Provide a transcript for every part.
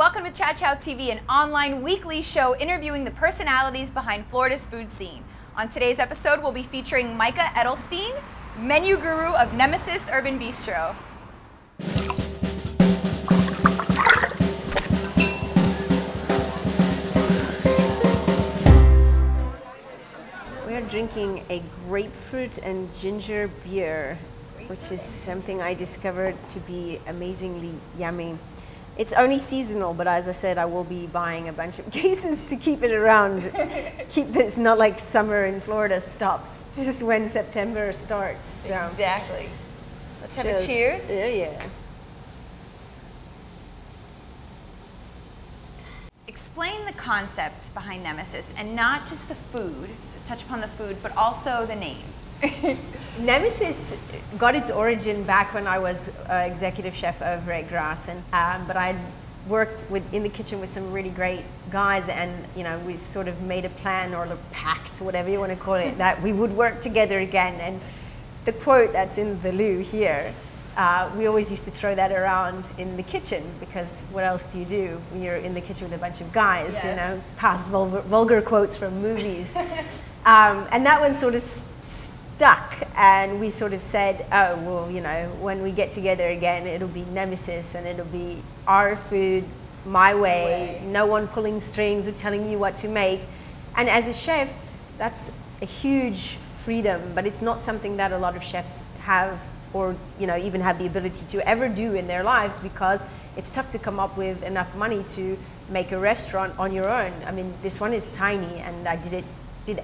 Welcome to Chow Chow TV, an online weekly show interviewing the personalities behind Florida's food scene. On today's episode, we'll be featuring Micah Edelstein, menu guru of neMesis Urban Bistro. We're drinking a grapefruit and ginger beer, which is something I discovered to be amazingly yummy. It's only seasonal, but as I said, I will be buying a bunch of cases to keep it around. Keep this, not like summer in Florida stops, just when September starts. So. Exactly. Let's have a cheers. Yeah, yeah. Explain the concept behind neMesis, and not just the food, so touch upon the food, but also the name. neMesis got its origin back when I was executive chef over at Grass, and but I worked in the kitchen with some really great guys, and you know, we sort of made a plan or a pact, whatever you want to call it, that we would work together again. And the quote that's in the loo here, we always used to throw that around in the kitchen, because what else do you do when you're in the kitchen with a bunch of guys? Yes. You know, past vulgar quotes from movies. And that one sort of stuck, and we sort of said, oh, well, you know, when we get together again, it'll be neMesis, and it'll be our food, my way, no one pulling strings or telling you what to make. And as a chef, that's a huge freedom, but it's not something that a lot of chefs have, or you know, even have the ability to ever do in their lives, because it's tough to come up with enough money to make a restaurant on your own. I mean, this one is tiny, and I did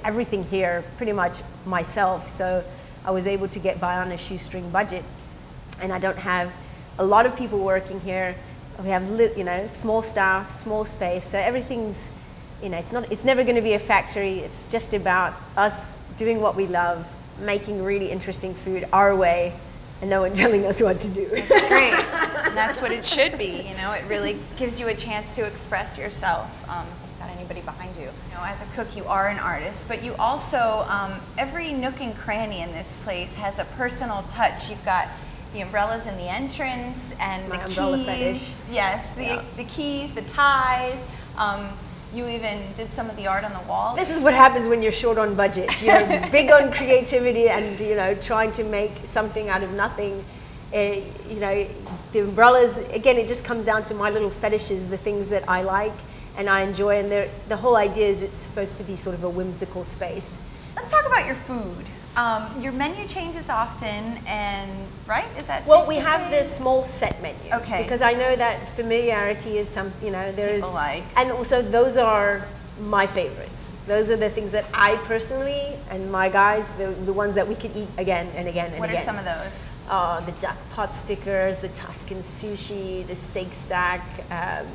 everything here pretty much myself, so I was able to get by on a shoestring budget. And I don't have a lot of people working here. We have, you know, small staff, small space, so everything's, you know, it's never going to be a factory. It's just about us doing what we love, making really interesting food our way, and no one telling us what to do. That's great. And that's what it should be. You know, it really gives you a chance to express yourself without anybody behind you. You know, as a cook, you are an artist, but you also, every nook and cranny in this place has a personal touch. You've got the umbrellas in the entrance, and my the umbrella keys. fetish. Yes, the keys, the ties. You even did some of the art on the wall. This is what happens when you're short on budget. You're big on creativity and, you know, trying to make something out of nothing. You know, the umbrellas, again, it just comes down to my little fetishes, the things that I like and I enjoy. And the whole idea is it's supposed to be sort of a whimsical space. Let's talk about your food. Your menu changes often, and right? Is that well? Safe We to have say? the small set menu, okay, because I know that familiarity is some, you know, there people is, like, and also those are my favorites. Those are the things that I personally and my guys, the ones that we could eat again and again and again. What are some of those? The duck pot stickers, the Tuscan sushi, the steak stack,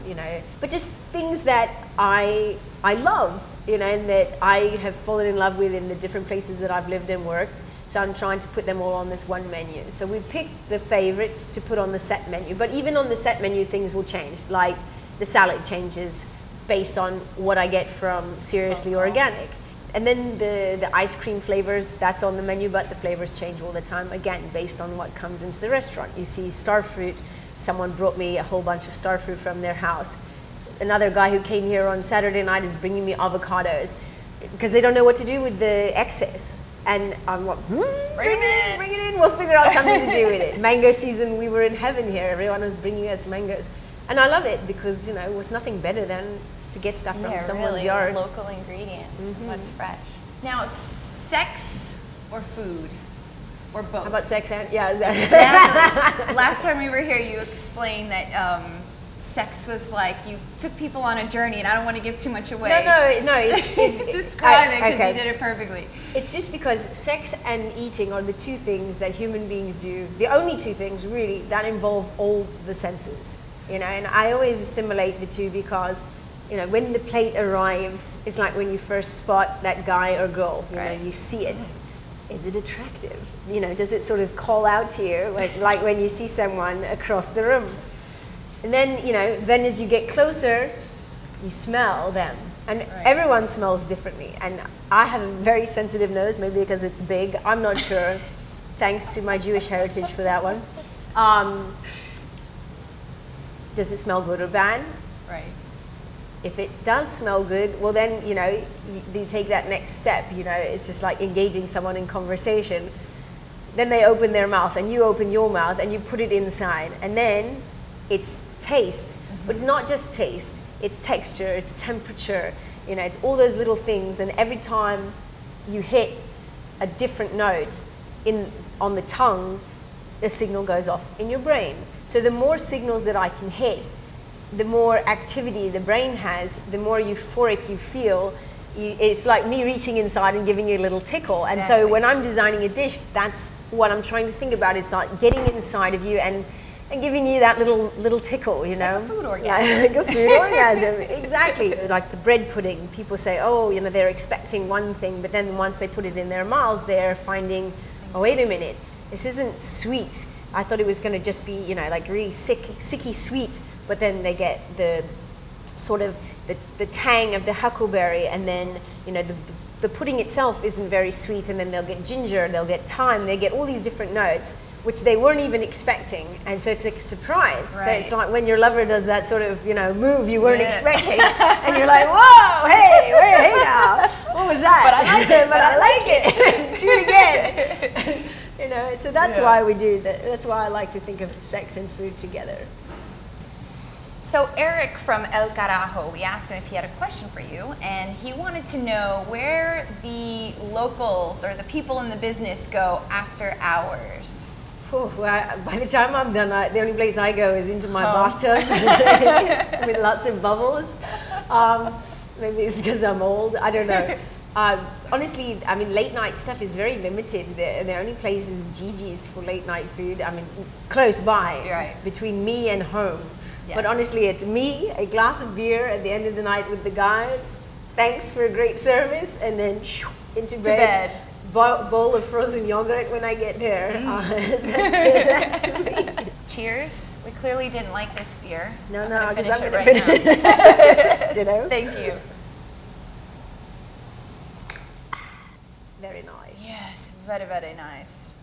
you know, but just things that I love, you know, and that I have fallen in love with in the different places that I've lived and worked. So I'm trying to put them all on this one menu. So we picked the favorites to put on the set menu, but even on the set menu, things will change. Like the salad changes based on what I get from Seriously Organic. And then the ice cream flavors, that's on the menu, but the flavors change all the time, again, based on what comes into the restaurant. You see starfruit, someone brought me a whole bunch of starfruit from their house. Another guy who came here on Saturday night is bringing me avocados, because they don't know what to do with the excess. And I'm like, bring it in, we'll figure out something to do with it. Mango season, we were in heaven here. Everyone was bringing us mangoes. And I love it, because, you know, it was nothing better than to get stuff from someone's really, yard. Local ingredients, what's fresh. Now, sex or food, or both? How about sex and, yeah. Exactly. Last time we were here, you explained that sex was like, you took people on a journey, and I don't want to give too much away. No, it's describe it, because you did it perfectly. It's just because sex and eating are the two things that human beings do, the only two things really that involve all the senses, you know. And I always assimilate the two, because, you know, when the plate arrives, it's like when you first spot that guy or girl, you know, you see it. Is it attractive? You know, does it sort of call out to you, like when you see someone across the room? And then, you know, then as you get closer, you smell them. And everyone smells differently. And I have a very sensitive nose, maybe because it's big. I'm not sure. Thanks to my Jewish heritage for that one. Does it smell good or bad? Right. If it does smell good, well then, you know, you take that next step, you know, it's just like engaging someone in conversation. Then they open their mouth and you open your mouth and you put it inside. And then it's taste, but it's not just taste, it's texture, it's temperature, you know, it's all those little things. And every time you hit a different note on the tongue, a signal goes off in your brain. So the more signals that I can hit, the more activity the brain has, the more euphoric you feel. It's like me reaching inside and giving you a little tickle. Exactly. And so when I'm designing a dish, that's what I'm trying to think about. It's like getting inside of you and giving you that little tickle, you know? Like a food orgasm. Like a food orgasm, exactly. Like the bread pudding, people say, oh, you know, they're expecting one thing, but then once they put it in their mouths, they're finding, oh, wait a minute, this isn't sweet. I thought it was going to just be, you know, like really sicky sweet, but then they get the sort of the tang of the huckleberry, and then, you know, the pudding itself isn't very sweet, and then they'll get ginger, they'll get thyme, they get all these different notes, which they weren't even expecting, and so it's a surprise. Right. So it's like when your lover does that sort of, you know, move you weren't expecting, and you're like, whoa, hey now, what was that? But I like it, Do it again. You know, so that's why we do that. That's why I like to think of sex and food together. So Eric from El Carajo, we asked him if he had a question for you, and he wanted to know where the locals or the people in the business go after hours. Well, by the time I'm done, the only place I go is into my bathtub with lots of bubbles. Maybe it's because I'm old, I don't know. Honestly, I mean, late night stuff is very limited. The only place is Gigi's for late night food. I mean, close by, right, between me and home. Yeah. But honestly, it's me, a glass of beer at the end of the night with the guys. Thanks for a great service, and then into bed. Bowl of frozen yogurt when I get there. That's me. Cheers. We clearly didn't like this beer. No, I'm because gonna I'm finish going it to right finish. now. You know? Thank you. Very nice. Yes, very, very nice.